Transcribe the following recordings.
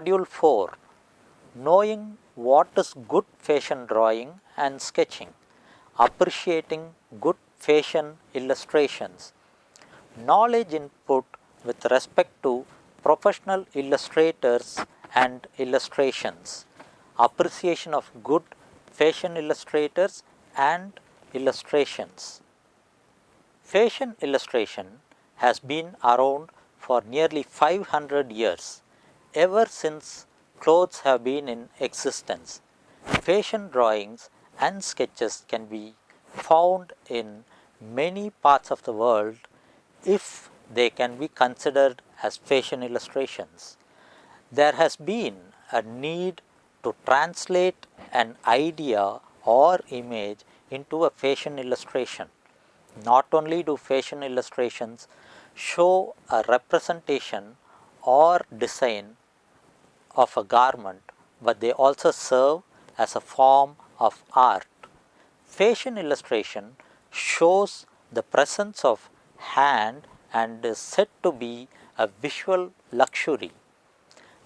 Module 4, Knowing what is good fashion drawing and sketching, appreciating good fashion illustrations, knowledge input with respect to professional illustrators and illustrations, appreciation of good fashion illustrators and illustrations. Fashion illustration has been around for nearly 500 years, ever since clothes have been in existence. Fashion drawings and sketches can be found in many parts of the world if they can be considered as fashion illustrations. There has been a need to translate an idea or image into a fashion illustration. Not only do fashion illustrations show a representation or design of a garment, but they also serve as a form of art. Fashion illustration shows the presence of hand and is said to be a visual luxury.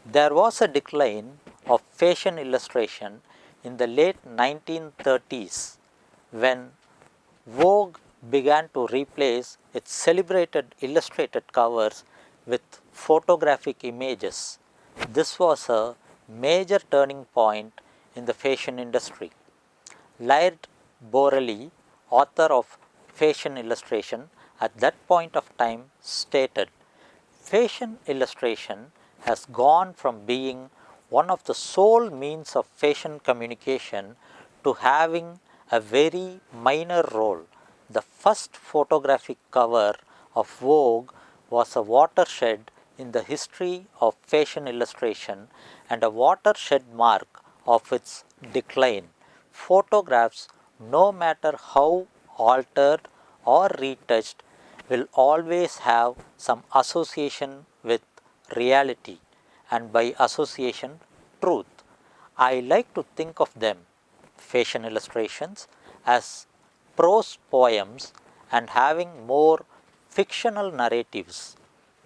There was a decline of fashion illustration in the late 1930s when Vogue began to replace its celebrated illustrated covers with photographic images. This was a major turning point in the fashion industry. Laird Borelli, author of Fashion Illustration, at that point of time stated, "Fashion illustration has gone from being one of the sole means of fashion communication to having a very minor role. The first photographic cover of Vogue was a watershed in the history of fashion illustration and a watershed mark of its decline. Photographs, no matter how altered or retouched, will always have some association with reality, and by association, truth. I like to think of them, fashion illustrations, as prose poems and having more fictional narratives.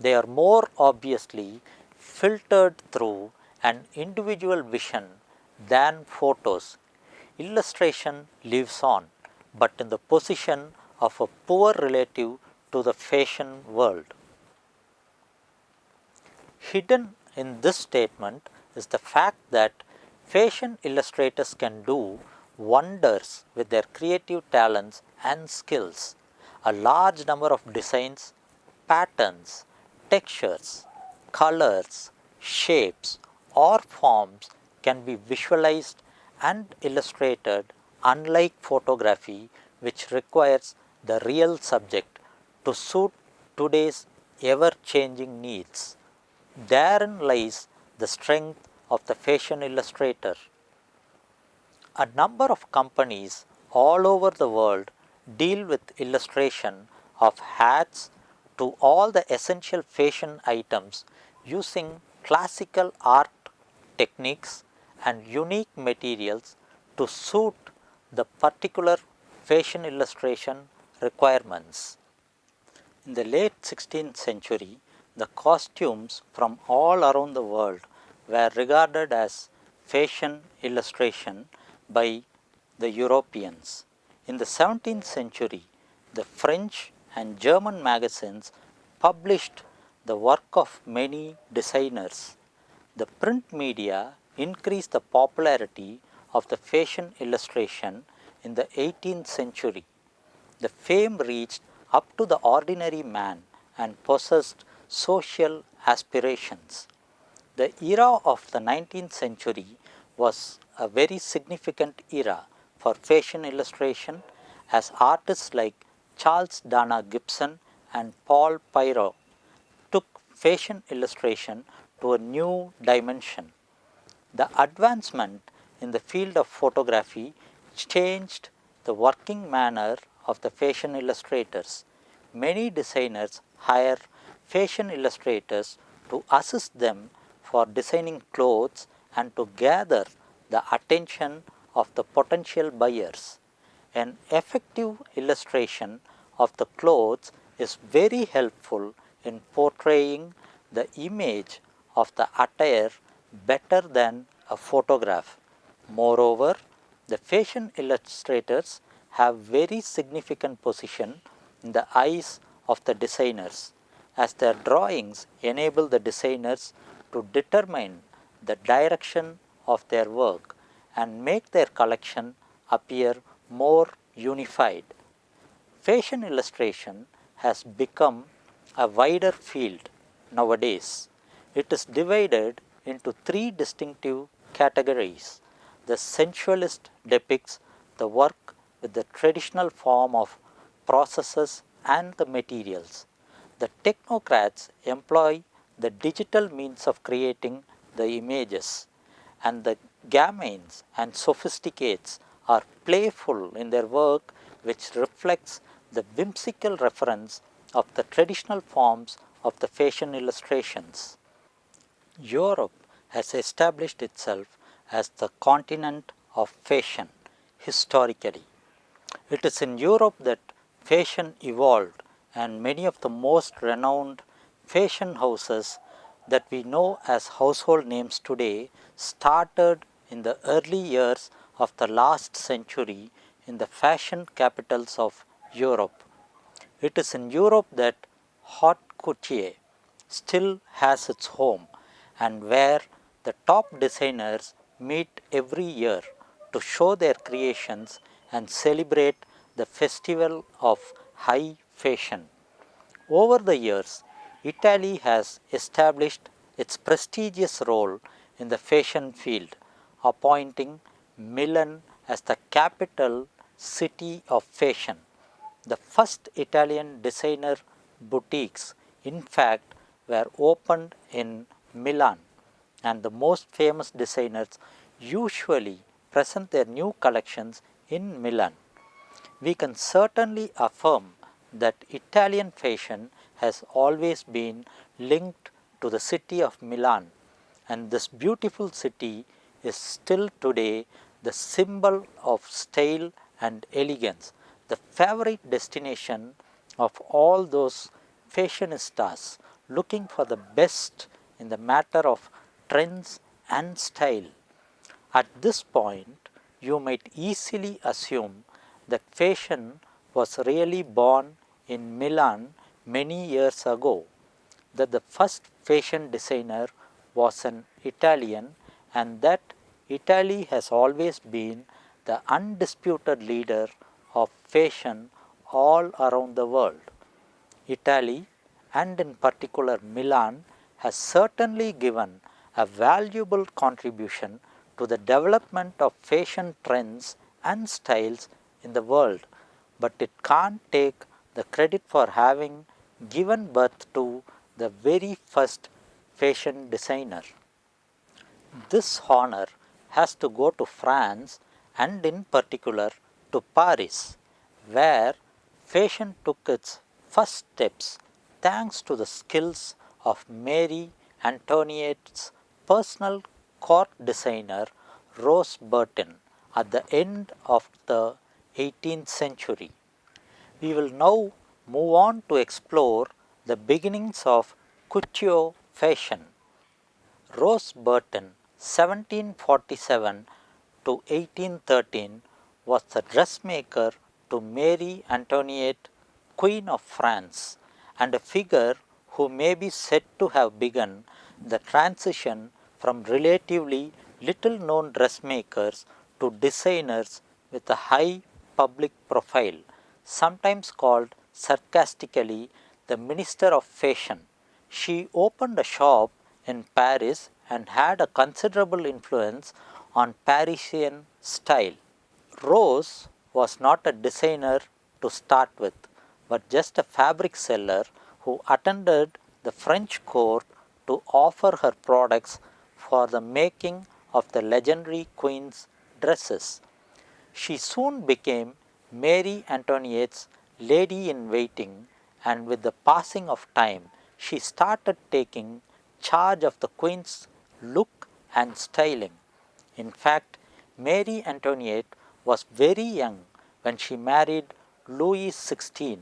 They are more obviously filtered through an individual vision than photos. Illustration lives on, but in the position of a poor relative to the fashion world." Hidden in this statement is the fact that fashion illustrators can do wonders with their creative talents and skills. A large number of designs, patterns, textures, colors, shapes, or forms can be visualized and illustrated, unlike photography, which requires the real subject to suit today's ever changing needs. Therein lies the strength of the fashion illustrator. A number of companies all over the world deal with illustration of hats to all the essential fashion items using classical art techniques and unique materials to suit the particular fashion illustration requirements. In the late 16th century, the costumes from all around the world were regarded as fashion illustration by the Europeans. In the 17th century, the French and German magazines published the work of many designers. The print media increased the popularity of the fashion illustration in the 18th century. The fame reached up to the ordinary man and possessed social aspirations. The era of the 19th century was a very significant era for fashion illustration, as artists like Charles Dana Gibson and Paul Poiret took fashion illustration to a new dimension. The advancement in the field of photography changed the working manner of the fashion illustrators. Many designers hire fashion illustrators to assist them for designing clothes and to gather the attention of the potential buyers. An effective illustration of the clothes is very helpful in portraying the image of the attire better than a photograph. Moreover, the fashion illustrators have very significant position in the eyes of the designers, as their drawings enable the designers to determine the direction of their work and make their collection appear more unified. Fashion illustration has become a wider field nowadays. It is divided into three distinctive categories. The sensualist depicts the work with the traditional form of processes and the materials. The technocrats employ the digital means of creating the images, and the gamins and sophisticates are playful in their work, which reflects the whimsical reference of the traditional forms of the fashion illustrations. Europe has established itself as the continent of fashion historically. It is in Europe that fashion evolved, and many of the most renowned fashion houses that we know as household names today started in the early years of the last century in the fashion capitals of Europe. It is in Europe that haute couture still has its home, and where the top designers meet every year to show their creations and celebrate the festival of high fashion. Over the years, Italy has established its prestigious role in the fashion field, appointing Milan as the capital city of fashion. The first Italian designer boutiques, in fact, were opened in Milan, and the most famous designers usually present their new collections in Milan. We can certainly affirm that Italian fashion has always been linked to the city of Milan, and this beautiful city is still today the symbol of style and elegance, the favorite destination of all those fashionistas looking for the best in the matter of trends and style. At this point, you might easily assume that fashion was really born in Milan many years ago, that the first fashion designer was an Italian, and that Italy has always been the undisputed leader of fashion all around the world. Italy, and in particular Milan, has certainly given a valuable contribution to the development of fashion trends and styles in the world, but it can't take the credit for having given birth to the very first fashion designer. This honor has to go to France, and in particular to Paris, where fashion took its first steps thanks to the skills of Marie Antoinette's personal court designer Rose Bertin at the end of the 18th century. We will now move on to explore the beginnings of couture fashion. Rose Bertin, 1747 to 1813, was the dressmaker to Marie Antoinette, Queen of France, and a figure who may be said to have begun the transition from relatively little known dressmakers to designers with a high public profile, sometimes called sarcastically the Minister of Fashion. She opened a shop in Paris and had a considerable influence on Parisian style. Rose was not a designer to start with, but just a fabric seller who attended the French court to offer her products for the making of the legendary queen's dresses. She soon became Marie Antoinette's lady in waiting, and with the passing of time, she started taking charge of the queen's look and styling. In fact, Marie Antoinette was very young when she married Louis XVI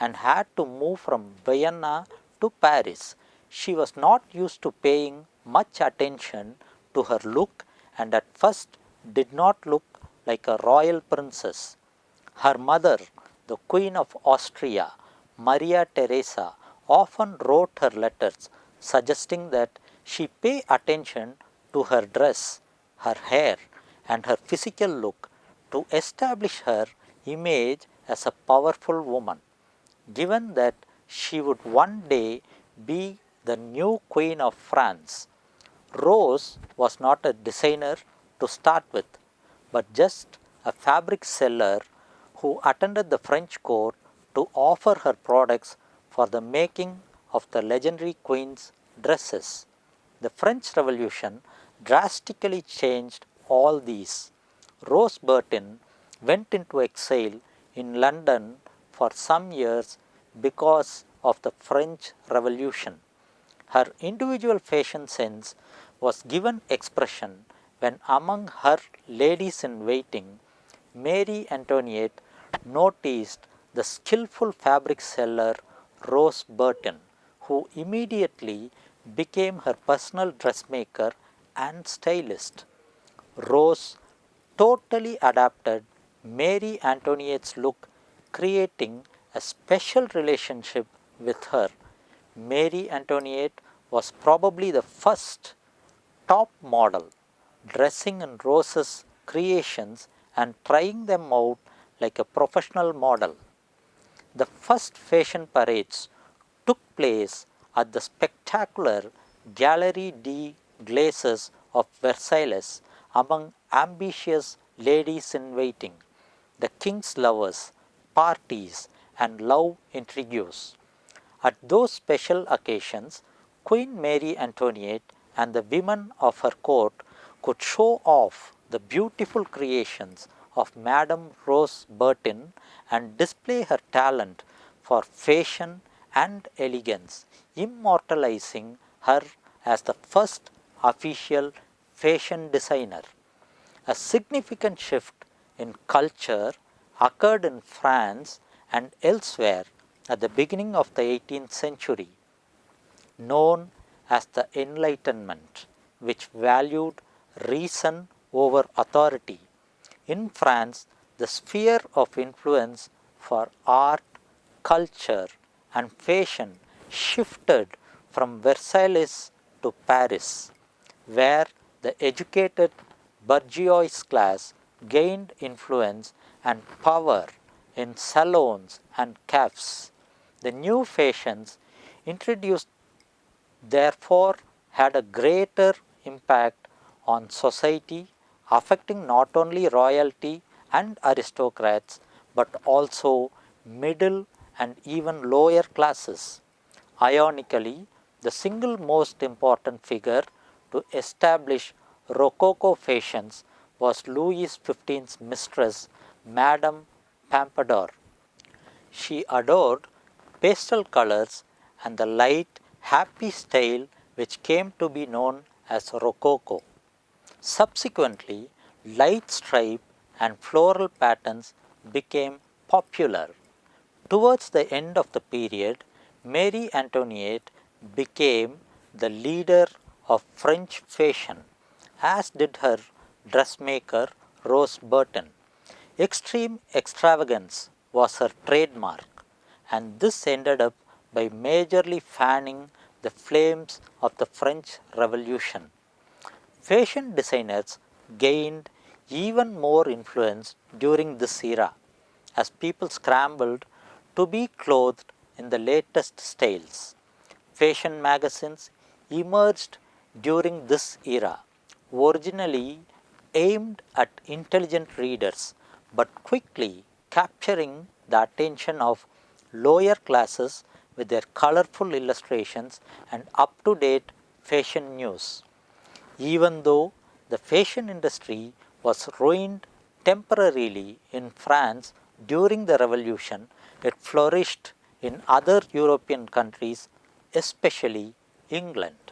and had to move from Vienna to Paris. She was not used to paying much attention to her look and at first did not look like a royal princess. Her mother, the Queen of Austria, Maria Theresa, often wrote her letters suggesting that she pay attention to her dress, her hair, and her physical look to establish her image as a powerful woman. Given that she would one day be the new Queen of France, Rose was not a designer to start with, but just a fabric seller who attended the French court to offer her products for the making of the legendary queen's dresses. The French Revolution drastically changed all these. Rose Burton went into exile in London for some years because of the French Revolution. Her individual fashion sense was given expression when, among her ladies in waiting, Marie Antoinette noticed the skillful fabric seller Rose Burton, who immediately became her personal dressmaker and stylist. Rose totally adapted Marie Antoinette's look, creating a special relationship with her. Marie Antoinette was probably the first top model, dressing in Rose's creations and trying them out like a professional model. The first fashion parades took place at the spectacular Galerie des Glaces of Versailles among ambitious ladies in waiting, the king's lovers, parties, and love intrigues. At those special occasions, Queen Marie Antoinette and the women of her court could show off the beautiful creations of Madame Rose Burton and display her talent for fashion and elegance, immortalizing her as the first official fashion designer. A significant shift in culture occurred in France and elsewhere at the beginning of the 18th century, known as the Enlightenment, which valued reason over authority. In France, the sphere of influence for art, culture, and fashion shifted from Versailles to Paris, where the educated bourgeois class gained influence and power in salons and cafes. The new fashions introduced therefore had a greater impact on society, affecting not only royalty and aristocrats but also middle and even lower classes. Ironically, the single most important figure to establish Rococo fashions was Louis XV's mistress, Madame Pompadour. She adored pastel colors and the light, happy style which came to be known as Rococo. Subsequently, light stripe and floral patterns became popular. Towards the end of the period, Marie Antoinette became the leader of French fashion, as did her dressmaker Rose Burton. Extreme extravagance was her trademark, and this ended up by majorly fanning the flames of the French Revolution. Fashion designers gained even more influence during this era, as people scrambled to be clothed in the latest styles. Fashion magazines emerged during this era, originally aimed at intelligent readers but quickly capturing the attention of lower classes with their colorful illustrations and up to date fashion news. Even though the fashion industry was ruined temporarily in France during the Revolution, it flourished in other European countries, especially England.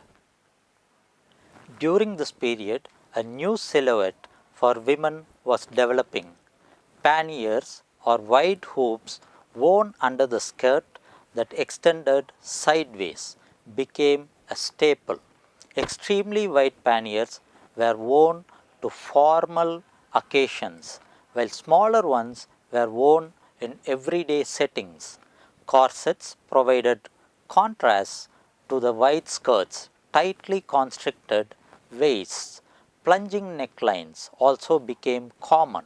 During this period, a new silhouette for women was developing. Panniers or wide hoops worn under the skirt that extended sideways became a staple. Extremely wide panniers were worn to formal occasions, while smaller ones were worn in everyday settings. Corsets provided contrast to the wide skirts, tightly constricted waists, plunging necklines also became common.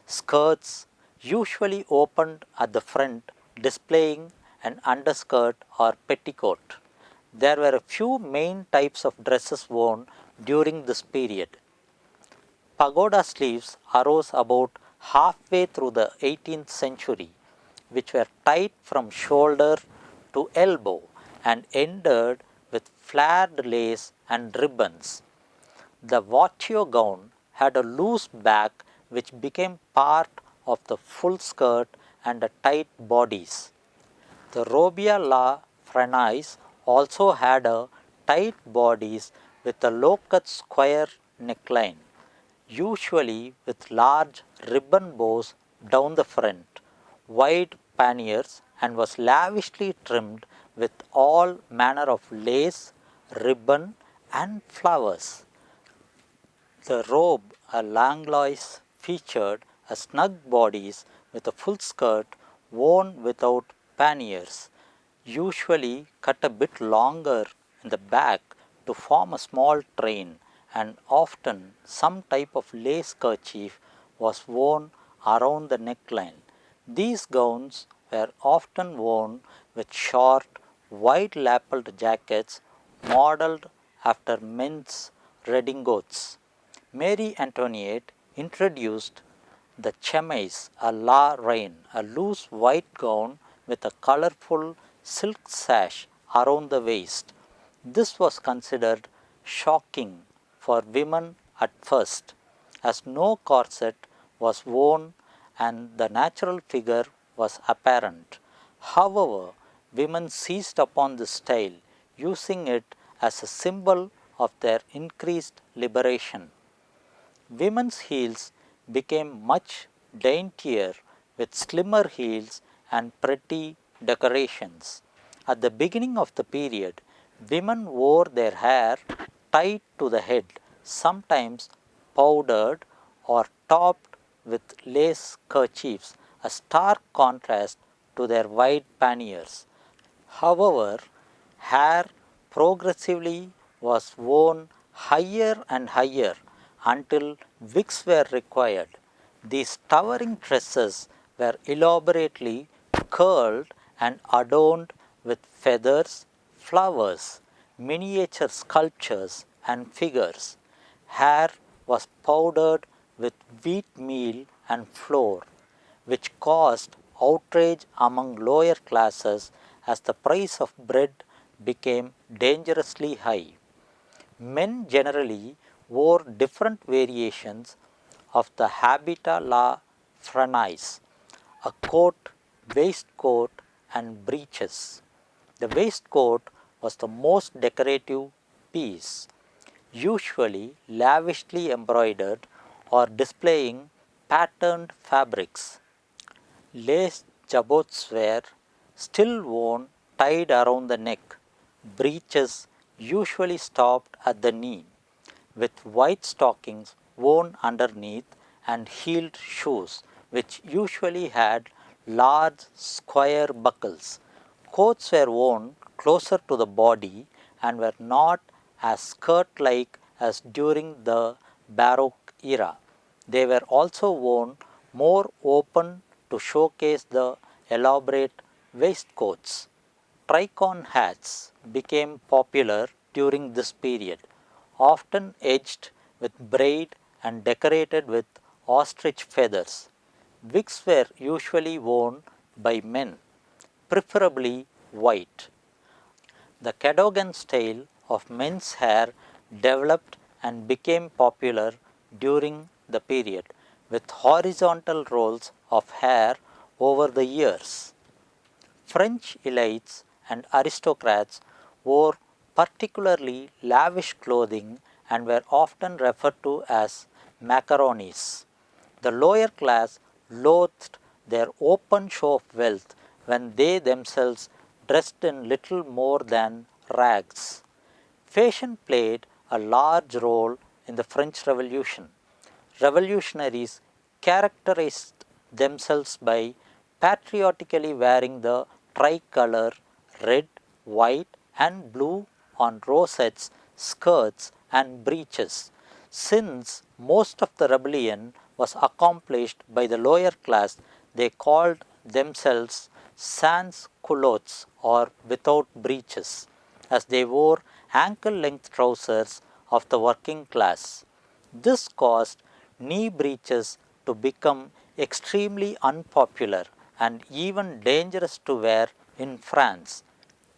Skirts usually opened at the front, displaying an underskirt or petticoat. There were a few main types of dresses worn during this period. Pagoda sleeves arose about halfway through the 18th century, which were tight from shoulder to elbow and ended with flared lace and ribbons. The voitio gown had a loose back which became part of the full skirt and a tight bodice. The robia la Frenais also had a tight bodice with a low-cut square neckline, usually with large ribbon bows down the front, wide panniers, and was lavishly trimmed with all manner of lace, ribbon, and flowers. The robe, a langlois, featured a snug bodice with a full skirt worn without panniers, usually cut a bit longer in the back to form a small train, and often some type of lace kerchief was worn around the neckline. These gowns were often worn with short, wide lapelled jackets modelled after men's redingotes. Mary Antoinette introduced the chemise à la reine, a loose white gown with a colorful silk sash around the waist. This was considered shocking for women at first, as no corset was worn and the natural figure was apparent. However, women seized upon this style, using it as a symbol of their increased liberation. Women's heels became much daintier with slimmer heels and pretty decorations. At the beginning of the period, women wore their hair tied to the head, sometimes powdered or topped with lace kerchiefs, a stark contrast to their wide panniers. However, hair progressively was worn higher and higher until wigs were required. These towering tresses were elaborately curled and adorned with feathers, flowers, miniature sculptures, and figures. Hair was powdered with wheat meal and flour, which caused outrage among lower classes as the price of bread became dangerously high. Men generally wore different variations of the habita la Frenais, a coat, waistcoat, and breeches. The waistcoat was the most decorative piece, usually lavishly embroidered or displaying patterned fabrics. Lace jabots were still worn tied around the neck. Breeches usually stopped at the knee, with white stockings worn underneath and heeled shoes, which usually had large square buckles. Coats were worn closer to the body and were not as skirt like as during the Baroque era. They were also worn more open to showcase the elaborate waistcoats. Tricorn hats became popular during this period, often edged with braid and decorated with ostrich feathers. Wigs were usually worn by men, preferably white. The Cadogan style of men's hair developed and became popular during the period, with horizontal rolls of hair over the ears. French elites and aristocrats wore particularly lavish clothing and were often referred to as macaronis. The lower class loathed their open show of wealth when they themselves dressed in little more than rags. Fashion played a large role in the French Revolution. Revolutionaries characterized themselves by patriotically wearing the tricolour red, white, and blue on rosettes, skirts, and breeches. Since most of the rebellion was accomplished by the lower class, they called themselves sans culottes or without breeches, as they wore ankle length trousers of the working class. This caused knee breeches to become extremely unpopular and even dangerous to wear in France.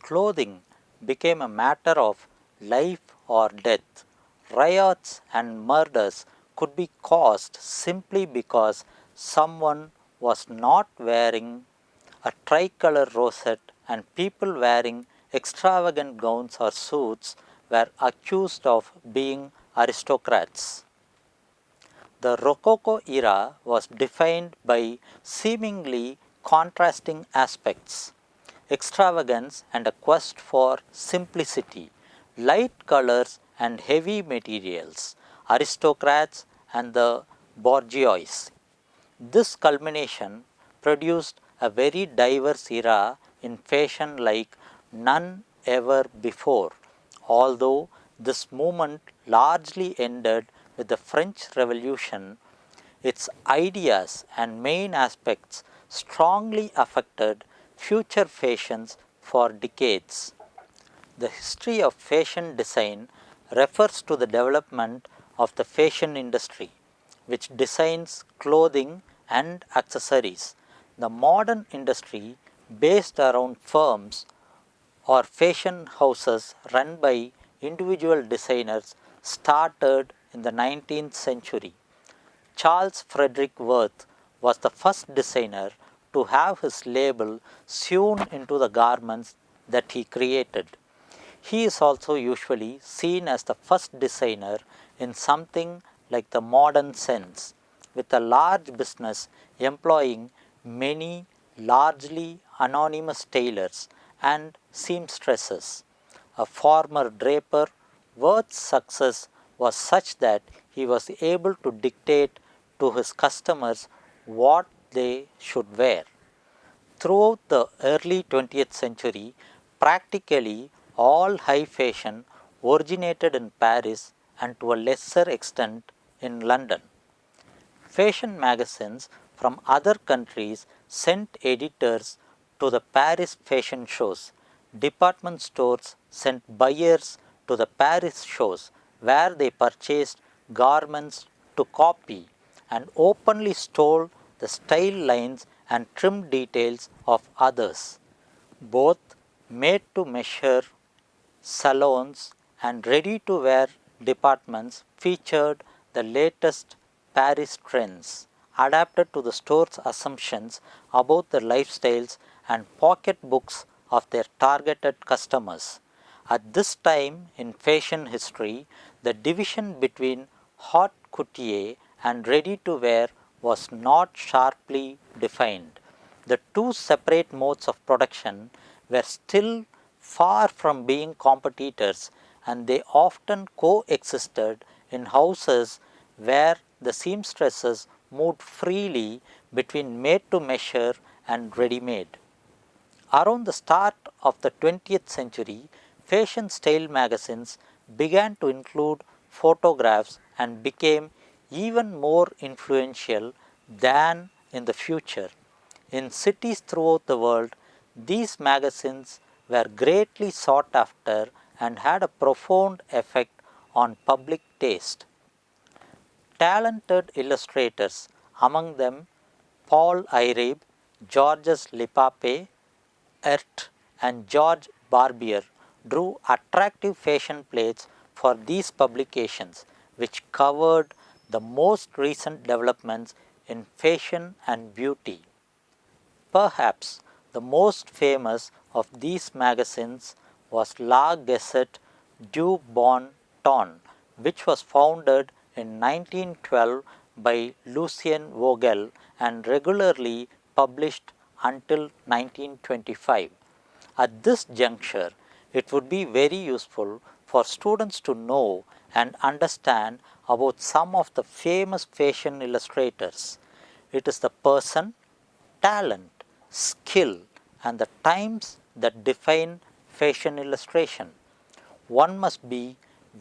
Clothing became a matter of life or death. Riots and murders could be caused simply because someone was not wearing a tricolour rosette, and people wearing extravagant gowns or suits were accused of being aristocrats. The Rococo era was defined by seemingly contrasting aspects: extravagance and a quest for simplicity, light colors and heavy materials, aristocrats and the bourgeois. This culmination produced a very diverse era in fashion like none ever before. Although this movement largely ended with the French Revolution, its ideas and main aspects strongly affected future fashions for decades. The history of fashion design refers to the development of the fashion industry, which designs clothing and accessories. The modern industry, based around firms or fashion houses run by individual designers, started in the 19th century. Charles Frederick Worth was the first designer to have his label sewn into the garments that he created. He is also usually seen as the first designer in something like the modern sense, with a large business employing many largely anonymous tailors and seamstresses. A former draper, Worth's success was such that he was able to dictate to his customers what they should wear. Throughout the early 20th century, practically all high fashion originated in Paris and to a lesser extent in London. Fashion magazines from other countries sent editors to the Paris fashion shows. Department stores sent buyers to the Paris shows, where they purchased garments to copy and openly stole the style lines and trim details of others. Both made to measure salons and ready to wear departments featured the latest Paris trends, adapted to the store's assumptions about the lifestyles and pocketbooks of their targeted customers. At this time in fashion history, the division between haute couture and ready to wear was not sharply defined. The two separate modes of production were still far from being competitors, and they often coexisted in houses where the seamstresses moved freely between made to measure and ready made. Around the start of the 20th century, fashion style magazines began to include photographs and became even more influential than in the future. In cities throughout the world, these magazines were greatly sought after and had a profound effect on public taste. Talented illustrators, among them Paul Irebe, Georges Lepape, Ert, and George Barbier, drew attractive fashion plates for these publications, which covered the most recent developments in fashion and beauty. Perhaps the most famous of these magazines was La Gazette du Bon Ton, which was founded in 1912 by Lucien Vogel and regularly published until 1925. At this juncture, it would be very useful for students to know and understand about some of the famous fashion illustrators. It is the person, talent, skill, and the times that define fashion illustration. One must be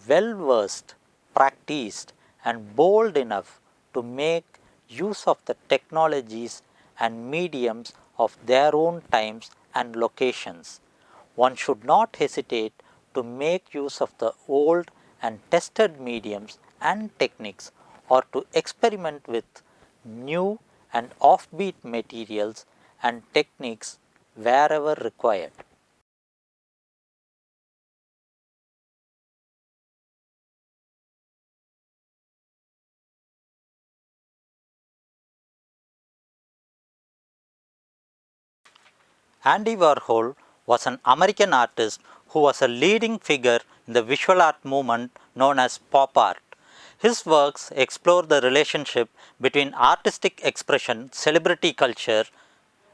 well versed, practiced, and bold enough to make use of the technologies and mediums of their own times and locations. One should not hesitate to make use of the old and tested mediums and techniques, or to experiment with new and offbeat materials and techniques wherever required. Andy Warhol was an American artist who was a leading figure in the visual art movement known as pop art. His works explore the relationship between artistic expression, celebrity culture,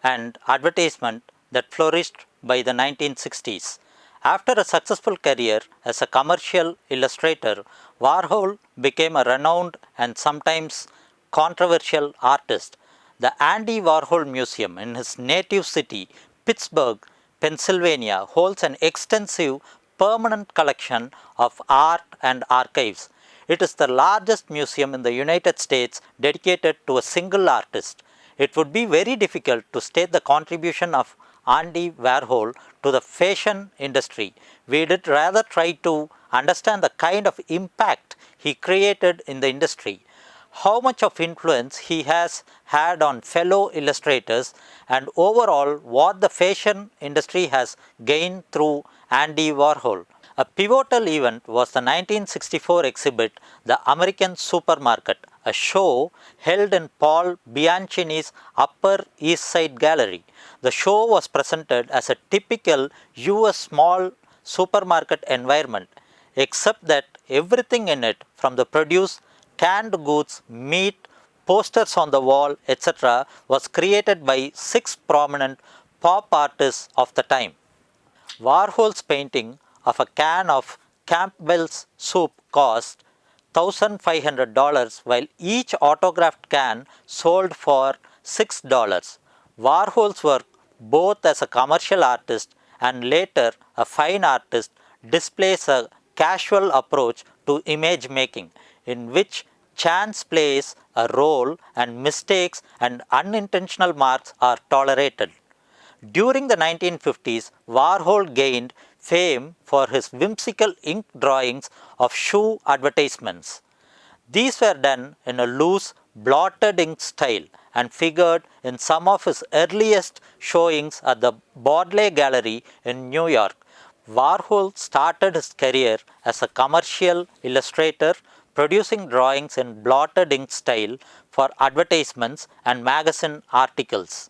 and advertisement that flourished by the 1960s. After a successful career as a commercial illustrator, Warhol became a renowned and sometimes controversial artist. The Andy Warhol Museum in his native city, Pittsburgh, Pennsylvania, holds an extensive permanent collection of art and archives. It is the largest museum in the United States dedicated to a single artist. It would be very difficult to state the contribution of Andy Warhol to the fashion industry. We did rather try to understand the kind of impact he created in the industry, how much of influence he has had on fellow illustrators, and overall what the fashion industry has gained through Andy Warhol. A pivotal event was the 1964 exhibit, The American Supermarket, a show held in Paul Bianchini's Upper East Side Gallery. The show was presented as a typical US small supermarket environment, except that everything in it, from the produce, canned goods, meat, posters on the wall, etc., was created by 6 prominent pop artists of the time. Warhol's painting of a can of Campbell's soup cost $1,500, while each autographed can sold for $6. Warhol's work, both as a commercial artist and later a fine artist, displays a casual approach to image making, in which chance plays a role and mistakes and unintentional marks are tolerated. During the 1950s, Warhol gained fame for his whimsical ink drawings of shoe advertisements. These were done in a loose, blotted ink style and figured in some of his earliest showings at the Baudelaire Gallery in New York. Warhol started his career as a commercial illustrator, producing drawings in blotted ink style for advertisements and magazine articles.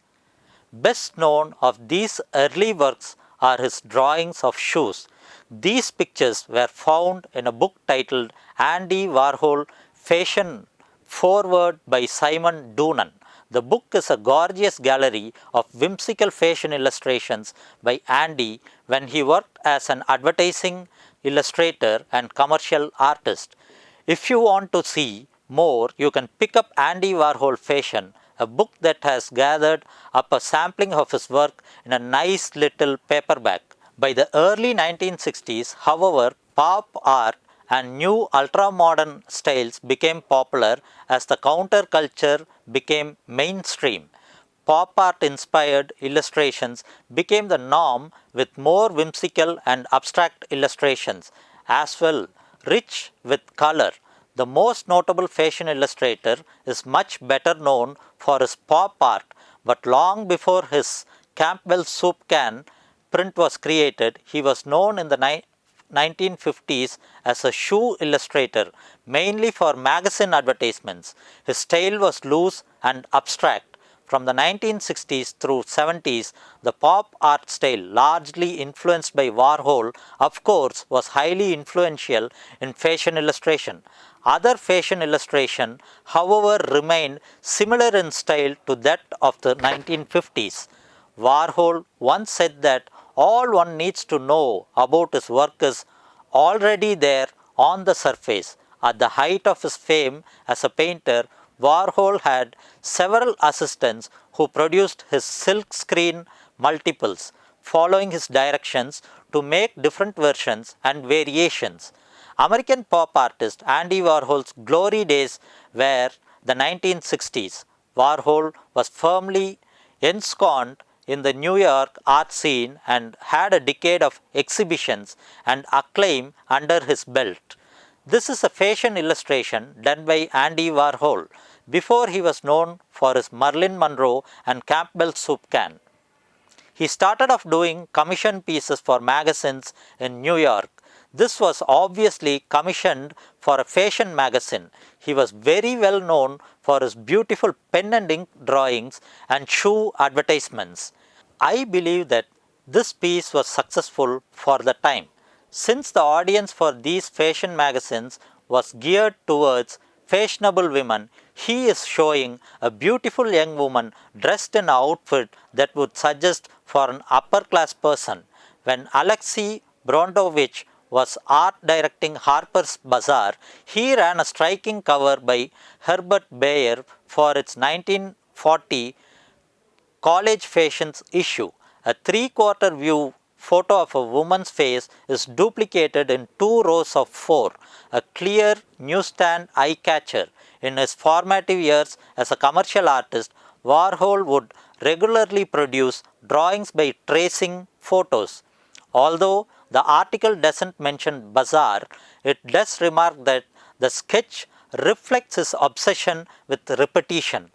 Best known of these early works are his drawings of shoes. These pictures were found in a book titled Andy Warhol Fashion Forward by Simon Doonan. The book is a gorgeous gallery of whimsical fashion illustrations by Andy when he worked as an advertising illustrator and commercial artist. If you want to see more, you can pick up Andy Warhol Fashion, a book that has gathered up a sampling of his work in a nice little paperback. By the early 1960s, however, pop art and new ultra-modern styles became popular as the counterculture became mainstream. Pop art inspired illustrations became the norm, with more whimsical and abstract illustrations as well, rich with color. The most notable fashion illustrator is much better known for his pop art, but long before his Campbell's soup can print was created, he was known in the 1950s as a shoe illustrator, mainly for magazine advertisements. His style was loose and abstract. From the 1960s through 70s, the pop art style, largely influenced by Warhol, of course, was highly influential in fashion illustration. Other fashion illustration, however, remained similar in style to that of the 1950s. Warhol once said that all one needs to know about his work is already there on the surface. At the height of his fame as a painter, Warhol had several assistants who produced his silk screen multiples, following his directions to make different versions and variations. American pop artist Andy Warhol's glory days were the 1960s. Warhol was firmly ensconced in the New York art scene and had a decade of exhibitions and acclaim under his belt. This is a fashion illustration done by Andy Warhol before he was known for his Marilyn Monroe and Campbell soup can. He started off doing commission pieces for magazines in New York. This was obviously commissioned for a fashion magazine. He was very well known for his beautiful pen and ink drawings and shoe advertisements. I believe that this piece was successful for the time. Since the audience for these fashion magazines was geared towards fashionable women, he is showing a beautiful young woman dressed in an outfit that would suggest for an upper class person. When Alexei Brondovich was art directing Harper's Bazaar, he ran a striking cover by Herbert Bayer for its 1940 College Fashions issue. A three-quarter view photo of a woman's face is duplicated in 2 rows of 4, a clear newsstand eye-catcher. In his formative years as a commercial artist, Warhol would regularly produce drawings by tracing photos. Although the article doesn't mention bazaar, it does remark that the sketch reflects his obsession with repetition.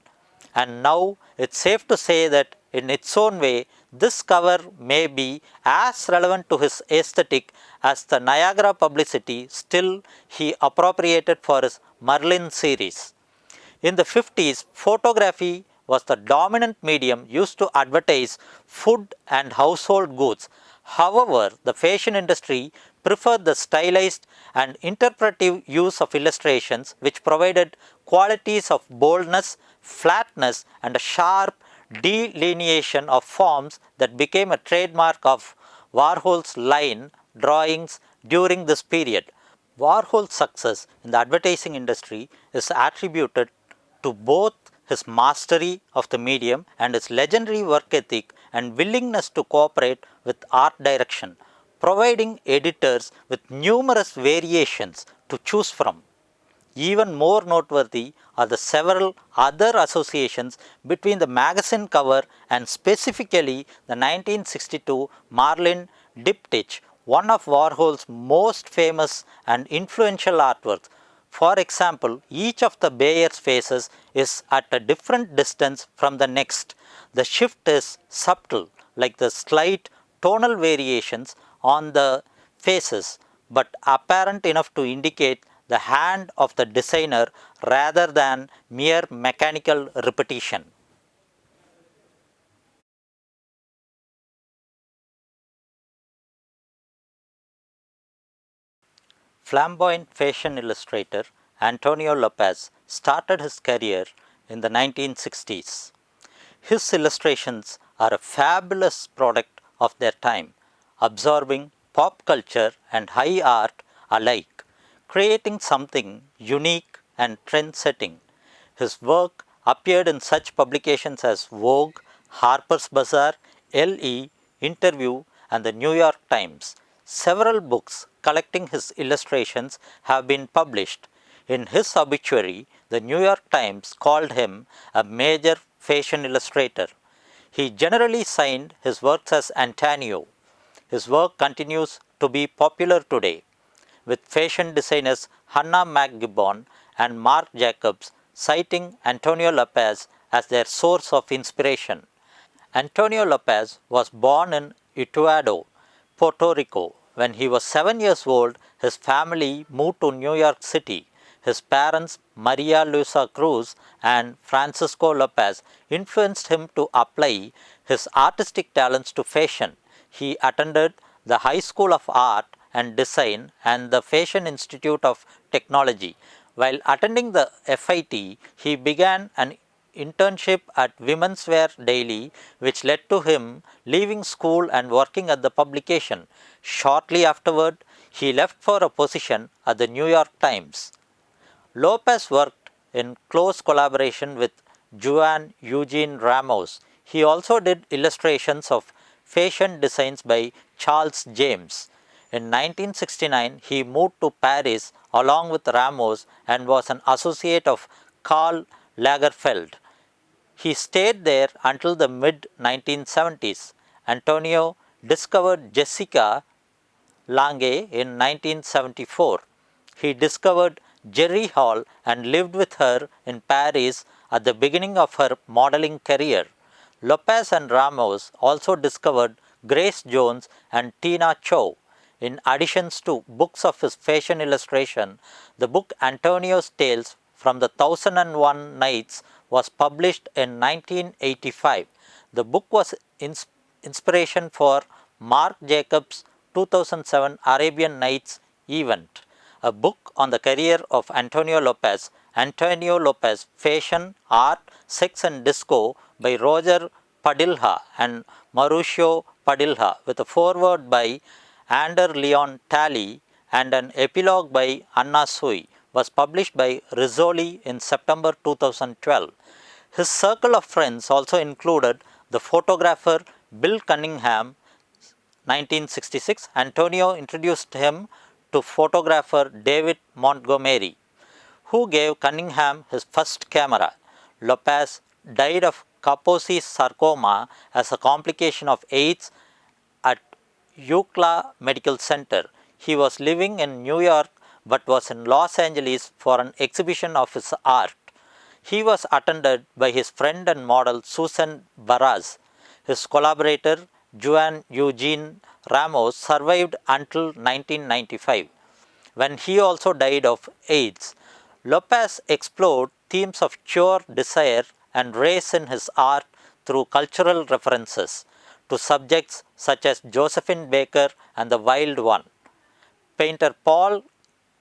And now it's safe to say that in its own way, this cover may be as relevant to his aesthetic as the Niagara publicity still he appropriated for his Merlin series. In the 50s, photography was the dominant medium used to advertise food and household goods. However, the fashion industry preferred the stylized and interpretive use of illustrations which provided qualities of boldness, flatness, and a sharp delineation of forms that became a trademark of Warhol's line drawings during this period. Warhol's success in the advertising industry is attributed to both his mastery of the medium and his legendary work ethic and willingness to cooperate with art direction, providing editors with numerous variations to choose from. Even more noteworthy are the several other associations between the magazine cover and specifically the 1962 Marlin diptych, one of Warhol's most famous and influential artworks. For example, each of the Bayer's faces is at a different distance from the next. The shift is subtle, like the slight tonal variations on the faces, but apparent enough to indicate the hand of the designer rather than mere mechanical repetition. Flamboyant fashion illustrator Antonio Lopez started his career in the 1960s. His illustrations are a fabulous product of their time, absorbing pop culture and high art alike, creating something unique and trend setting. His work appeared in such publications as Vogue, Harper's Bazaar, LE, Interview, and the New York Times. Several books collecting his illustrations have been published. In his obituary, the New York Times called him a major fashion illustrator. He generally signed his works as Antonio. His work continues to be popular today, with fashion designers Hannah McGibbon and Marc Jacobs citing Antonio Lopez as their source of inspiration. Antonio Lopez was born in Utuado, Puerto Rico. When he was 7 years old, his family moved to New York City. His parents, Maria Luisa Cruz and Francisco Lopez, influenced him to apply his artistic talents to fashion. He attended the High School of Art and Design and the Fashion Institute of Technology. While attending the FIT, he began an internship at Women's Wear Daily, which led to him leaving school and working at the publication. Shortly afterward, he left for a position at the New York Times. Lopez worked in close collaboration with Juan Eugene Ramos. He also did illustrations of fashion designs by Charles James. In 1969, he moved to Paris along with Ramos and was an associate of Karl Lagerfeld. He stayed there until the mid 1970s. Antonio discovered Jessica Lange in 1974. He discovered Jerry Hall and lived with her in Paris at the beginning of her modeling career. Lopez and Ramos also discovered Grace Jones and Tina Chow. In addition to books of his fashion illustration, the book Antonio's Tales from the 1001 Nights was published in 1985. The book was inspiration for Marc Jacobs' 2007 Arabian Nights event, a book on the career of Antonio Lopez, Fashion, Art, Sex and Disco by Roger Padilha and Mauricio Padilha, with a foreword by Ander Leon Talley and an epilogue by Anna Sui, was published by Rizzoli in September 2012. His circle of friends also included the photographer Bill Cunningham. 1966, Antonio introduced him to photographer David Montgomery, who gave Cunningham his first camera. Lopez died of Kaposi sarcoma as a complication of AIDS at UCLA Medical Center. He was living in New York but was in Los Angeles for an exhibition of his art. He was attended by his friend and model Susan Fdras. His collaborator Juan Eugene Ramos survived until 1995, when he also died of AIDS. Lopez explored themes of pure desire and race in his art through cultural references to subjects such as Josephine Baker and the Wild One. Painter Paul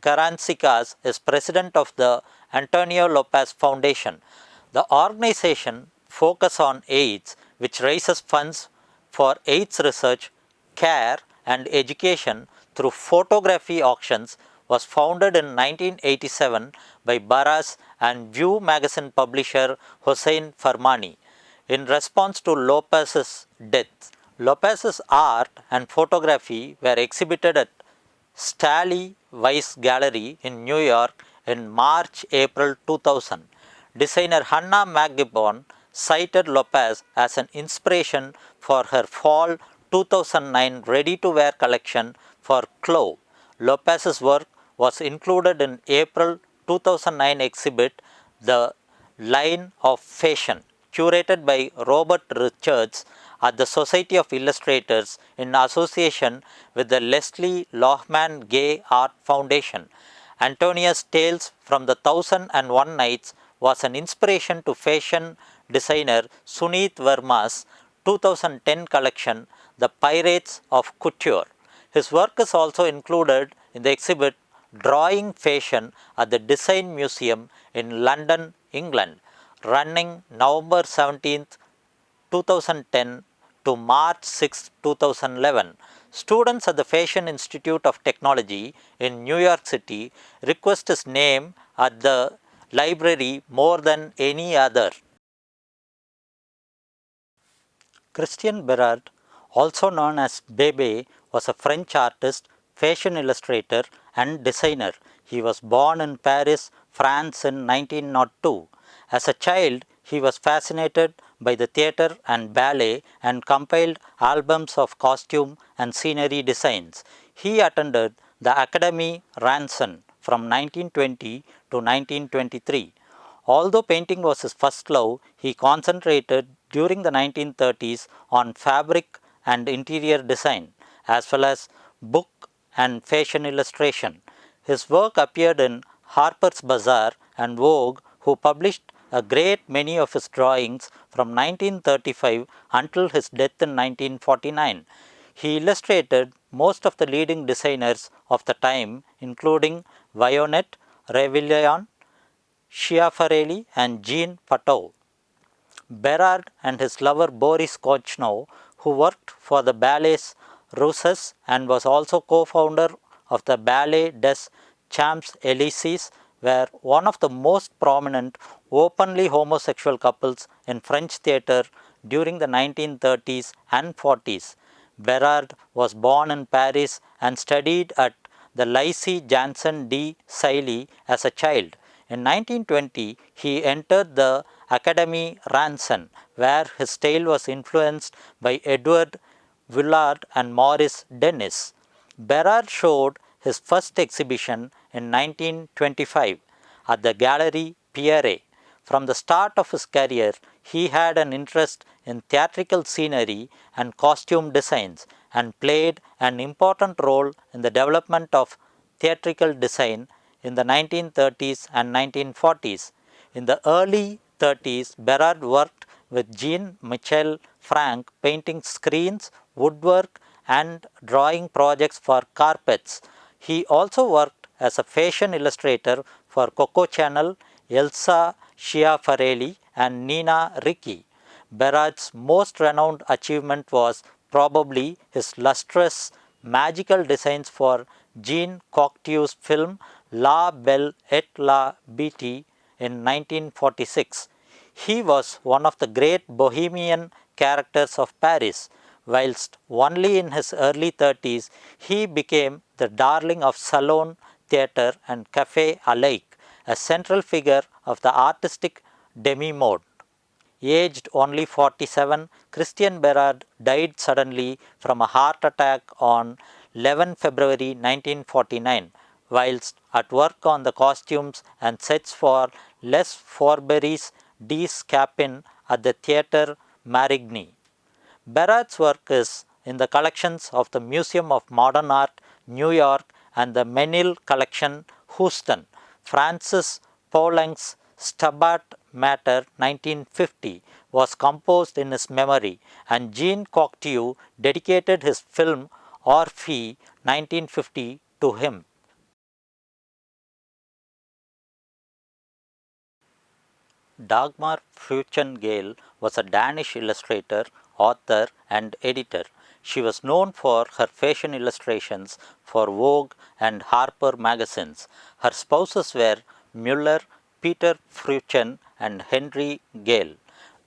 Karantsikas is president of the Antonio Lopez Foundation. The organization focuses on AIDS, which raises funds for AIDS research, care, and education through photography auctions, was founded in 1987 by Fdras and View magazine publisher Hossein Farmani. In response to Lopez's death, Lopez's art and photography were exhibited at Staley Weiss Gallery in New York in March-April 2000. Designer Hannah McGibbon cited Lopez as an inspiration for her fall 2009 ready-to-wear collection for Chloe. Lopez's work was included in April 2009 exhibit The Line of Fashion, curated by Robert Richards at the Society of Illustrators in association with the Leslie Lohman Gay Art Foundation. Antonia's Tales from the 1001 Nights was an inspiration to fashion designer Suneet Verma's 2010 collection, The Pirates of Couture. His work is also included in the exhibit Drawing Fashion at the Design Museum in London, England, running November 17, 2010 to March 6, 2011. Students at the Fashion Institute of Technology in New York City request his name at the library more than any other. Christian Berard, also known as Bebe, was a French artist, fashion illustrator, and designer. He was born in Paris, France in 1902. As a child, he was fascinated by the theatre and ballet and compiled albums of costume and scenery designs. He attended the Académie Ranson from 1920 to 1923. Although painting was his first love, he concentrated during the 1930s on fabric and interior design, as well as book and fashion illustration. His work appeared in Harper's Bazaar and Vogue, who published a great many of his drawings from 1935 until his death in 1949. He illustrated most of the leading designers of the time, including Vionnet, Revillon, Schiaparelli, and Jean Patou. Berard and his lover Boris Kochnow, who worked for the ballets Russes and was also co-founder of the Ballet des Champs-Élysées were one of the most prominent openly homosexual couples in French theatre during the 1930s and 40s. Berard was born in Paris and studied at the Lycée Janson de Sailly as a child. In 1920, he entered the Académie Ranson, where his style was influenced by Edouard Villard and Maurice Denis. Berard showed his first exhibition in 1925 at the Galerie Pierre. From the start of his career, he had an interest in theatrical scenery and costume designs and played an important role in the development of theatrical design in the 1930s and 1940s. In the early 30s, Berard worked with Jean-Michel Frank painting screens, woodwork, and drawing projects for carpets. He also worked as a fashion illustrator for Coco Chanel, Elsa Schiaparelli, and Nina Ricci. Berard's most renowned achievement was probably his lustrous, magical designs for Jean Cocteau's film La Belle et la Bête in 1946. He was one of the great bohemian characters of Paris. Whilst only in his early 30s, he became the darling of salon, theatre, and cafe alike, a central figure of the artistic demi-monde. Aged only 47, Christian Berard died suddenly from a heart attack on 11 February 1949, whilst at work on the costumes and sets for Les Fourberies des Scapin at the Theatre Marigny. Berard's work is in the collections of the Museum of Modern Art, New York, and the Menil Collection, Houston. Francis Poulenc's Stabat Mater 1950 was composed in his memory, and Jean Cocteau dedicated his film Orphée 1950 to him. Dagmar Freuchen-Gale was a Danish illustrator, author, and editor. She was known for her fashion illustrations for Vogue and Harper magazines. Her spouses were Müller, Peter Freuchen, and Henry Gale.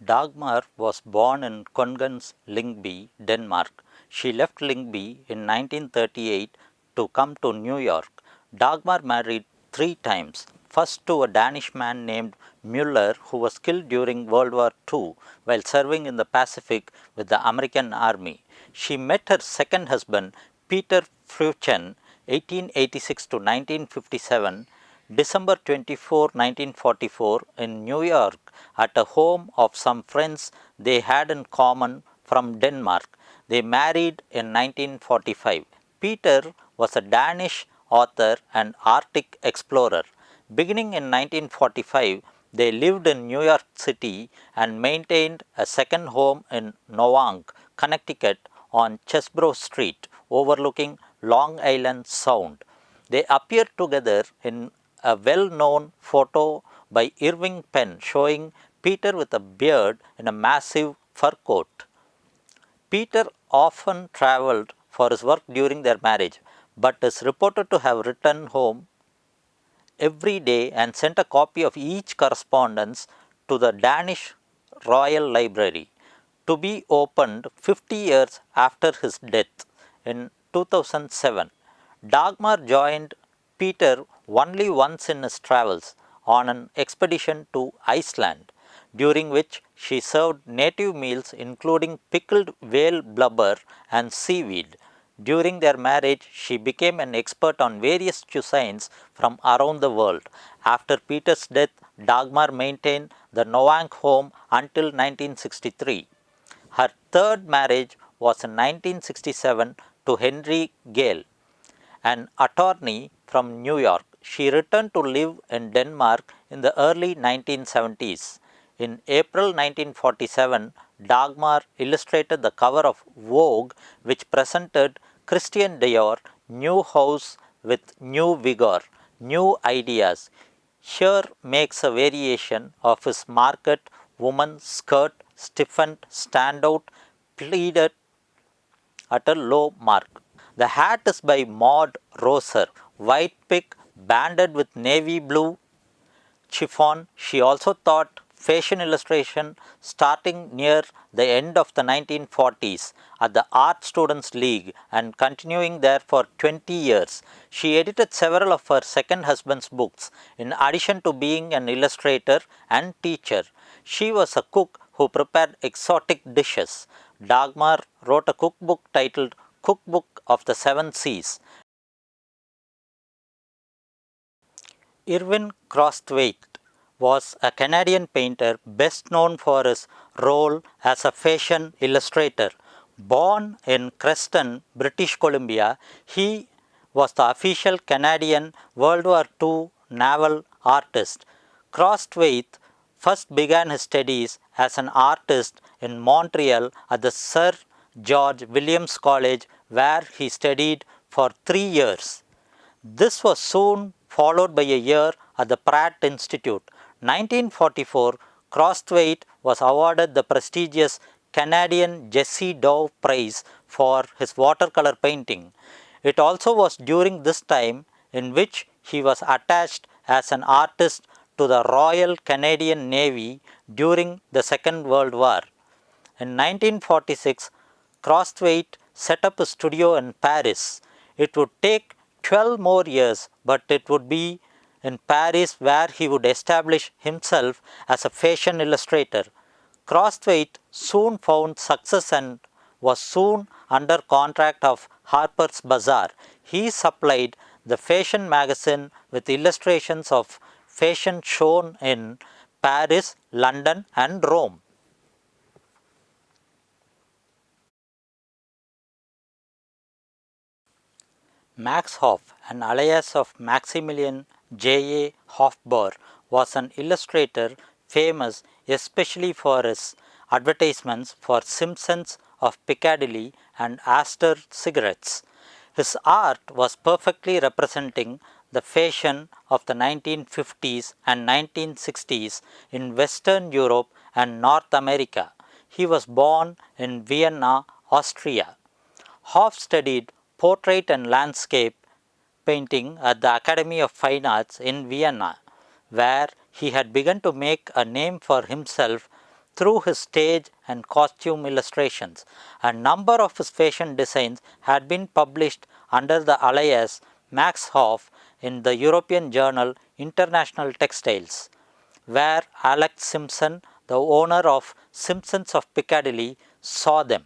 Dagmar was born in Kongens Lyngby, Denmark. She left Lyngby in 1938 to come to New York. Dagmar married 3 times. First to a Danish man named Müller, who was killed during World War II while serving in the Pacific with the American Army. She met her second husband, Peter Freuchen, 1886 to 1957, December 24, 1944, in New York at a home of some friends they had in common from Denmark. They married in 1945. Peter was a Danish author and Arctic explorer. Beginning in 1945, they lived in New York City and maintained a second home in Nyack, Connecticut on Chesbrough Street, overlooking Long Island Sound. They appeared together in a well-known photo by Irving Penn showing Peter with a beard in a massive fur coat. Peter often traveled for his work during their marriage, but is reported to have returned home every day and sent a copy of each correspondence to the Danish Royal Library, to be opened 50 years after his death in 2007. Dagmar joined Peter only once in his travels on an expedition to Iceland, during which she served native meals including pickled whale blubber and seaweed. During their marriage, she became an expert on various cuisines from around the world. After Peter's death, Dagmar maintained the Nyack home until 1963. Her third marriage was in 1967 to Henry Gale, an attorney from New York. She returned to live in Denmark in the early 1970s. In April 1947, Dagmar illustrated the cover of Vogue, which presented Christian Dior new house with new vigor, new ideas. Here makes a variation of his market woman skirt, stiffened, standout, pleated at a low mark. The hat is by Maud Roser, white pick banded with navy blue chiffon. She also taught fashion illustration starting near the end of the 1940s at the Art Students League and continuing there for 20 years. She edited several of her second husband's books in addition to being an illustrator and teacher. She was a cook who prepared exotic dishes. Dagmar wrote a cookbook titled Cookbook of the Seven Seas. Irvin Crosthwaite was a Canadian painter best known for his role as a fashion illustrator. Born in Creston, British Columbia, he was the official Canadian World War II naval artist. Crosthwaite first began his studies as an artist in Montreal at the Sir George Williams College, where he studied for 3 years. This was soon followed by a year at the Pratt Institute. 1944, Crosthwaite was awarded the prestigious Canadian Jessie Dove Prize for his watercolor painting. It also was during this time in which he was attached as an artist to the Royal Canadian Navy during the Second World War. In 1946, Crosthwaite set up a studio in Paris. It would take 12 more years, but it would be in Paris where he would establish himself as a fashion illustrator. Crosthwaite soon found success and was soon under contract of Harper's Bazaar. He supplied the fashion magazine with illustrations of fashion shown in Paris, London, and Rome. Max Hoff, an alias of Maximilian J. A. Hofbauer, was an illustrator famous especially for his advertisements for Simpsons of Piccadilly and Astor cigarettes. His art was perfectly representing the fashion of the 1950s and 1960s in Western Europe and North America. He was born in Vienna, Austria. Hoff studied portrait and landscape painting at the Academy of Fine Arts in Vienna, where he had begun to make a name for himself through his stage and costume illustrations. A number of his fashion designs had been published under the alias Max Hoff in the European journal International Textiles, where Alex Simpson, the owner of Simpsons of Piccadilly, saw them.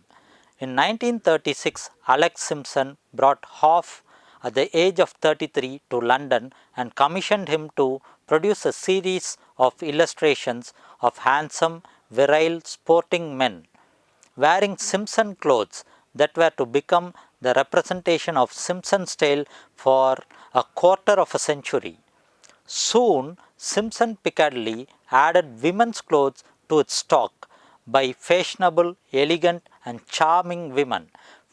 In 1936, Alex Simpson brought Hoff at the age of 33 to London and commissioned him to produce a series of illustrations of handsome, virile sporting men wearing Simpson clothes that were to become the representation of Simpson style for a quarter of a century. Soon, Simpson Piccadilly added women's clothes to its stock by fashionable, elegant, and charming women.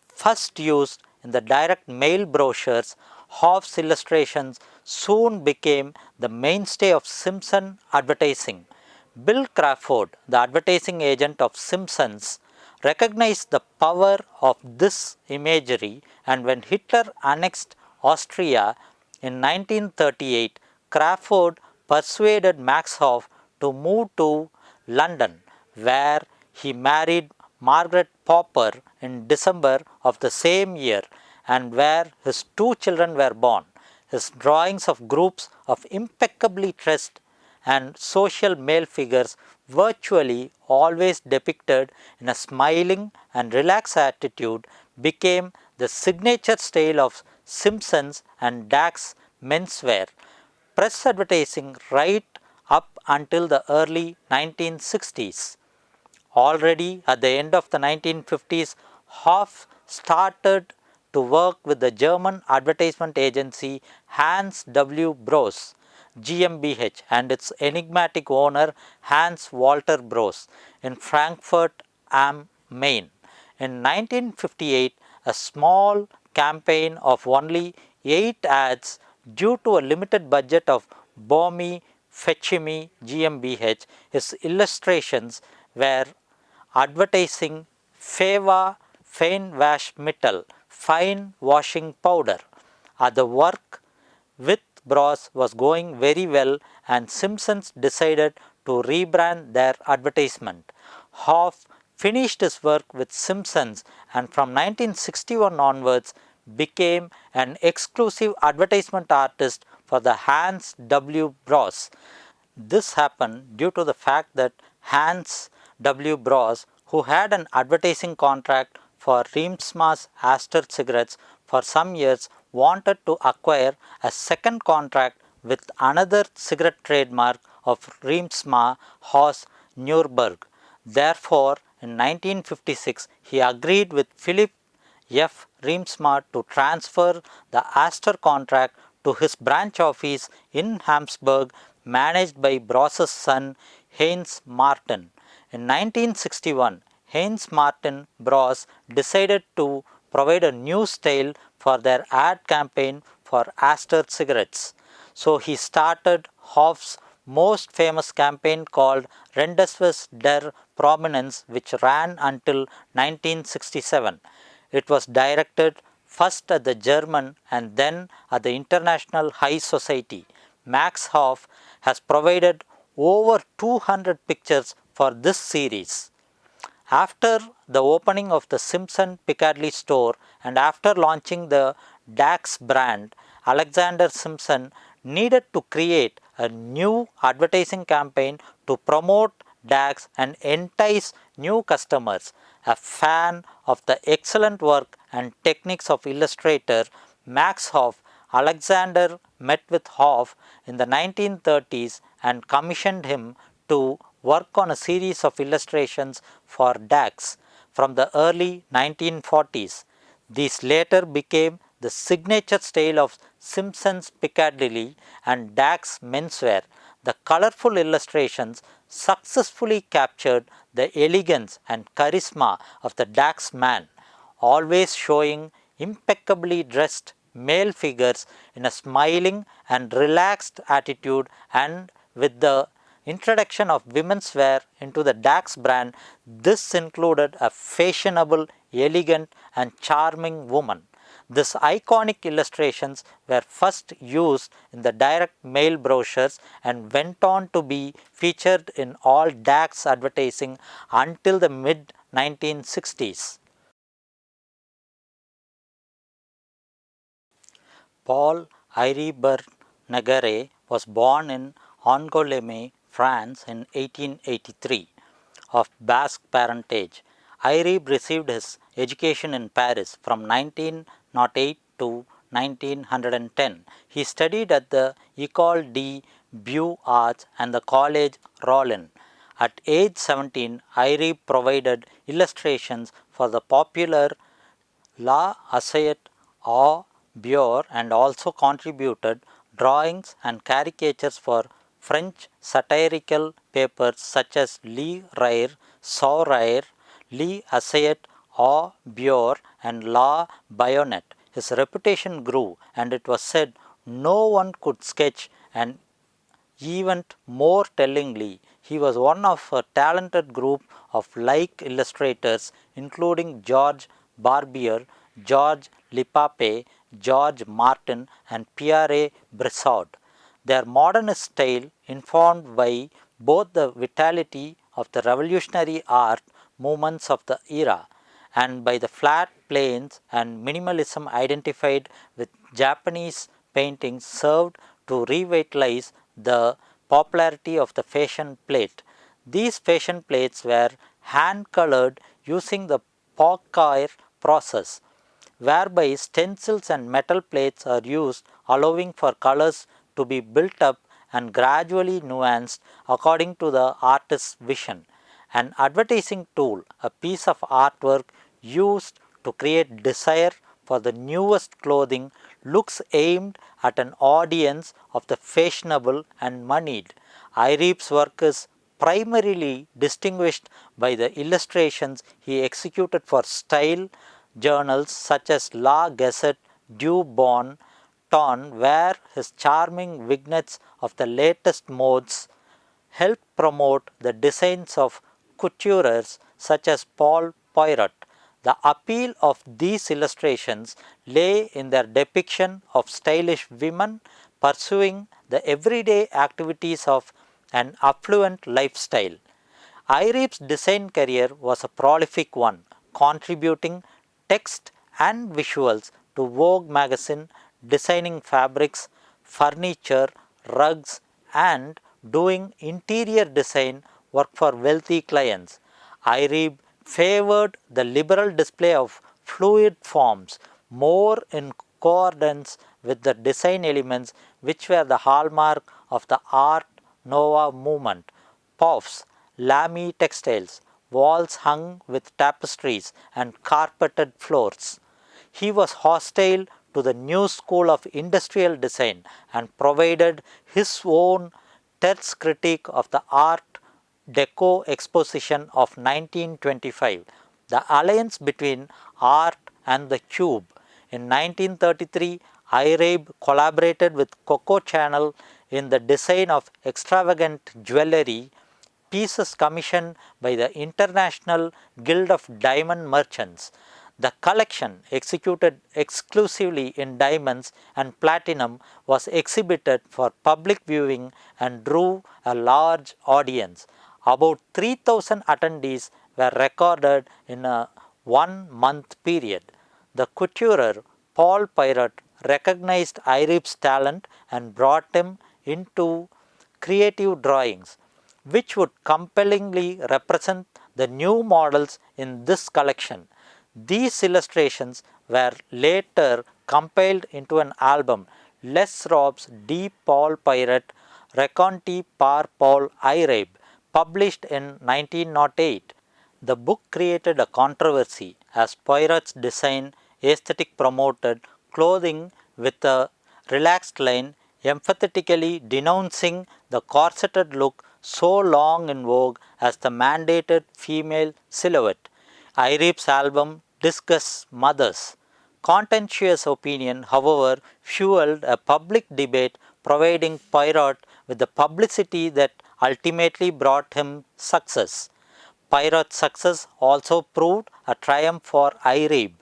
First used in the direct mail brochures, Hoff's illustrations soon became the mainstay of Simpson advertising. Bill Crawford, the advertising agent of Simpsons, recognized the power of this imagery, and when Hitler annexed Austria in 1938, Crawford persuaded Max Hoff to move to London, where he married Margaret Popper in December of the same year and where his 2 children were born. His drawings of groups of impeccably dressed and social male figures, virtually always depicted in a smiling and relaxed attitude, became the signature style of Simpsons and Dax menswear press advertising right up until the early 1960s. Already at the end of the 1950s, Hoff started to work with the German advertisement agency Hans W. Bros. GmbH and its enigmatic owner Hans Walter Bros. In Frankfurt am Main. In 1958, a small campaign of only 8 ads due to a limited budget of Bomi Fechimi GmbH, his illustrations were advertising Feva Feinwaschmittel fine washing powder. The work with Bros was going very well, and Simpsons decided to rebrand their advertisement. Hoff finished his work with Simpsons and from 1961 onwards became an exclusive advertisement artist for the Hans W. Bros. This happened due to the fact that Hans W. Bros, who had an advertising contract for Reemtsma's Aster cigarettes for some years, wanted to acquire a second contract with another cigarette trademark of Reemtsma Haus Nuremberg. Therefore, in 1956, he agreed with Philip F. Reemtsma to transfer the Aster contract to his branch office in Habsburg, managed by Bros's son Heinz Martin. In 1961, Heinz Martin Bros decided to provide a new style for their ad campaign for Aster cigarettes. So he started Hoff's most famous campaign called Rendezvous der Prominence, which ran until 1967. It was directed first at the German and then at the International High Society. Max Hoff has provided over 200 pictures for this series. After the opening of the Simpson Piccadilly store and after launching the Dax brand, Alexander Simpson needed to create a new advertising campaign to promote Dax and entice new customers. A fan of the excellent work and techniques of illustrator Max Hoff, Alexander met with Hoff in the 1930s and commissioned him to work on a series of illustrations for Dax from the early 1940s. These later became the signature style of Simpson's Piccadilly and Dax menswear. The colorful illustrations successfully captured the elegance and charisma of the Dax man, always showing impeccably dressed male figures in a smiling and relaxed attitude, and with the introduction of women's wear into the Dax brand, this included a fashionable, elegant and charming woman. These iconic illustrations were first used in the direct mail brochures and went on to be featured in all Dax advertising until the mid 1960s. Paul Henri was born in Angoulême, France in 1883. Of Basque parentage, Henri received his education in Paris from 1908 to 1910. He studied at the École des Beaux-Arts and the Collège Rollin. At age 17, Henri provided illustrations for the popular La Assayette au Beurre and also contributed drawings and caricatures for French satirical papers such as Le Rire, Sourire, Le Assayette au Beurre and La Baïonnette. His reputation grew, and it was said no one could sketch an event more tellingly. He was one of a talented group of like illustrators, including George Barbier, George Lipape, George Martin, and Pierre Brissot. Their modernist style, informed by both the vitality of the revolutionary art movements of the era and by the flat planes and minimalism identified with Japanese paintings, served to revitalize the popularity of the fashion plate. These fashion plates were hand colored using the Pockire process, whereby stencils and metal plates are used, allowing for colors to be built up and gradually nuanced according to the artist's vision. An advertising tool, a piece of artwork used to create desire for the newest clothing, looks aimed at an audience of the fashionable and moneyed. Henri's work is primarily distinguished by the illustrations he executed for style journals such as La Gazette du Bon Ton, where his charming vignettes of the latest modes helped promote the designs of couturiers such as Paul Poiret. The appeal of these illustrations lay in their depiction of stylish women pursuing the everyday activities of an affluent lifestyle. Iree's design career was a prolific one, contributing text and visuals to Vogue magazine, designing fabrics, furniture, rugs, and doing interior design work for wealthy clients. Iree favored the liberal display of fluid forms, more in accordance with the design elements which were the hallmark of the Art Nouveau movement. Puffs, lamy textiles, walls hung with tapestries, and carpeted floors. He was hostile to the new school of industrial design and provided his own terse critique of the Art Deco exposition of 1925, the alliance between art and the cube. In 1933, Irebe collaborated with Coco Chanel in the design of extravagant jewelry pieces commissioned by the International Guild of Diamond Merchants. The collection, executed exclusively in diamonds and platinum, was exhibited for public viewing and drew a large audience. About 3,000 attendees were recorded in a 1 month period. The couturer Paul Pirot recognized Irebe's talent and brought him into creative drawings, which would compellingly represent the new models in this collection. These illustrations were later compiled into an album, Les Robes de Paul Pirot, Raconte par Paul Irebe, published in 1908. The book created a controversy as Pirot's design aesthetic promoted clothing with a relaxed line, emphatically denouncing the corseted look so long in vogue as the mandated female silhouette. Irebe's album discussed mothers. Contentious opinion, however, fueled a public debate, providing Pirot with the publicity that ultimately brought him success. Pirot's success also proved a triumph for Irebe.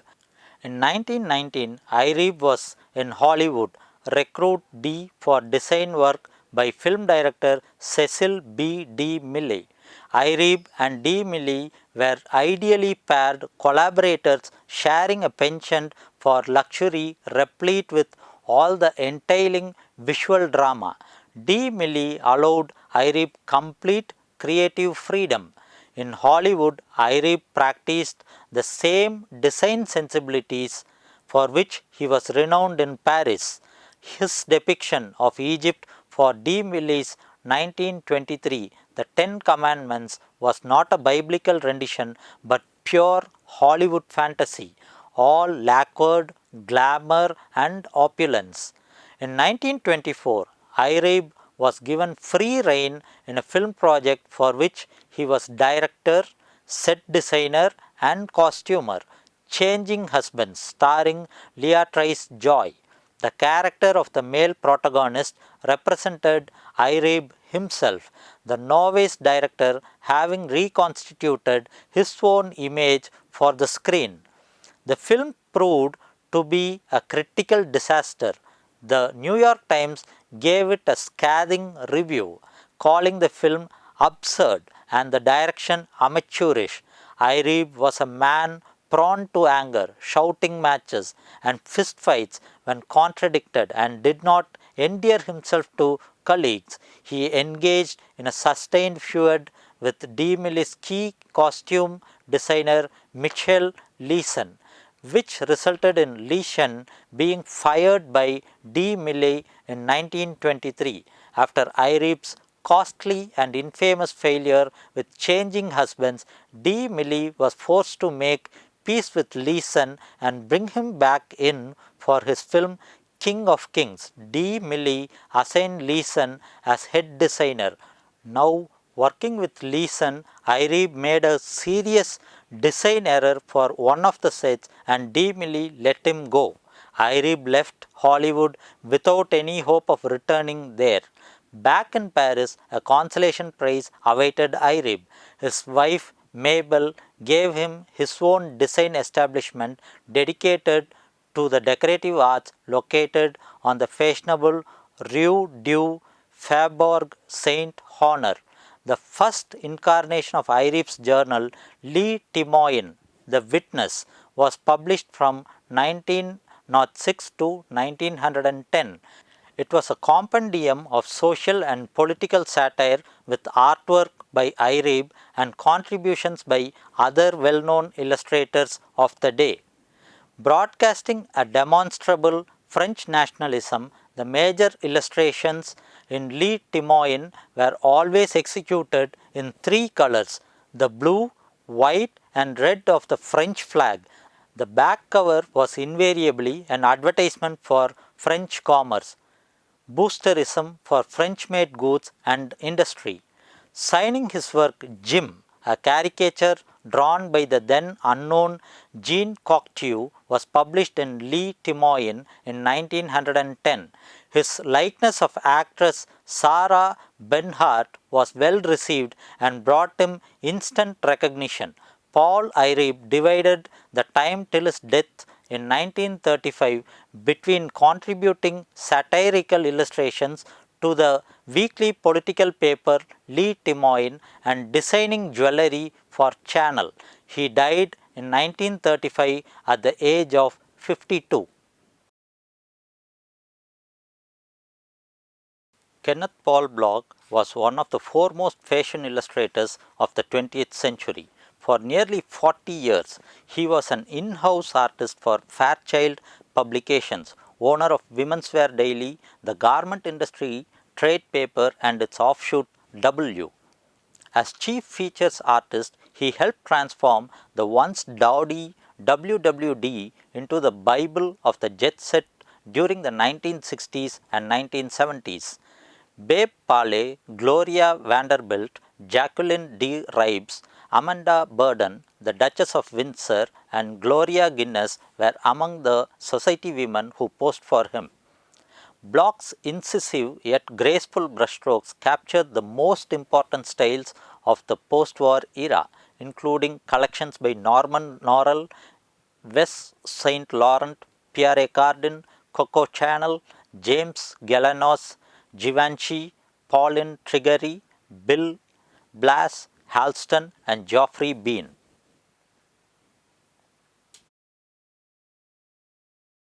In 1919, Irebe was in Hollywood, recruit D for design work by film director Cecil B. DeMille. Irebe and DeMille were ideally paired collaborators sharing a penchant for luxury replete with all the entailing visual drama. DeMille allowed Irebe complete creative freedom. In Hollywood, Irebe practiced the same design sensibilities for which he was renowned in Paris. His depiction of Egypt for DeMille's 1923, The Ten Commandments, was not a biblical rendition but pure Hollywood fantasy, all lacquered glamour and opulence. In 1924, Irebe was given free rein in a film project for which he was director, set designer, and costumer, Changing Husbands, starring Beatrice Joy. The character of the male protagonist represented Irebe himself, the novice director having reconstituted his own image for the screen. The film proved to be a critical disaster. The New York Times gave it a scathing review, calling the film absurd and the direction amateurish. Irebe was a man prone to anger, shouting matches, and fistfights when contradicted, and did not endear himself to colleagues. He engaged in a sustained feud with DeMille's key costume designer Michel Leeson, which resulted in Leeson being fired by DeMille in 1923 after Irebe's costly and infamous failure with Changing Husbands. DeMille was forced to make peace with Leeson and bring him back in for his film King of Kings. DeMille assigned Leeson as head designer. Now working with Leeson, Irebe made a serious design error for one of the sets and DeMille let him go. Irebe left Hollywood without any hope of returning there. Back in Paris, a consolation prize awaited Irebe. His wife Mabel gave him his own design establishment dedicated to the decorative arts located on the fashionable Rue du Faubourg Saint-Honor. The first incarnation of Irif's journal, Le Témoin, The Witness, was published from 1906 to 1910. It was a compendium of social and political satire with artwork by Irib and contributions by other well-known illustrators of the day. Broadcasting a demonstrable French nationalism, the major illustrations in Le Témoin were always executed in three colors: the blue, white, and red of the French flag. The back cover was invariably an advertisement for French commerce, boosterism for French-made goods and industry. Signing his work Jim, a caricature drawn by the then unknown Jean Cocteau, was published in Le Témoin in 1910. His likeness of actress Sarah Bernhardt was well received and brought him instant recognition. Paul Irib divided the time till his death in 1935 between contributing satirical illustrations to the weekly political paper Le Témoin and designing jewelry for Channel. He died in 1935 at the age of 52. Kenneth Paul Bloch was one of the foremost fashion illustrators of the 20th century. For nearly 40 years, he was an in-house artist for Fairchild Publications, owner of Women's Wear Daily, the garment industry trade paper and its offshoot W. As chief features artist, he helped transform the once dowdy WWD into the Bible of the jet set during the 1960s and 1970s. Babe Paley, Gloria Vanderbilt, Jacqueline D. Ribes, Amanda Burden, the Duchess of Windsor, and Gloria Guinness were among the society women who posed for him. Bloch's incisive yet graceful brushstrokes captured the most important styles of the post-war era, including collections by Norman Norell, Wes Saint Laurent, Pierre Cardin, Coco Chanel, James Galanos, Givenchy, Pauline Triggery, Bill Blass, Halston, and Geoffrey Bean.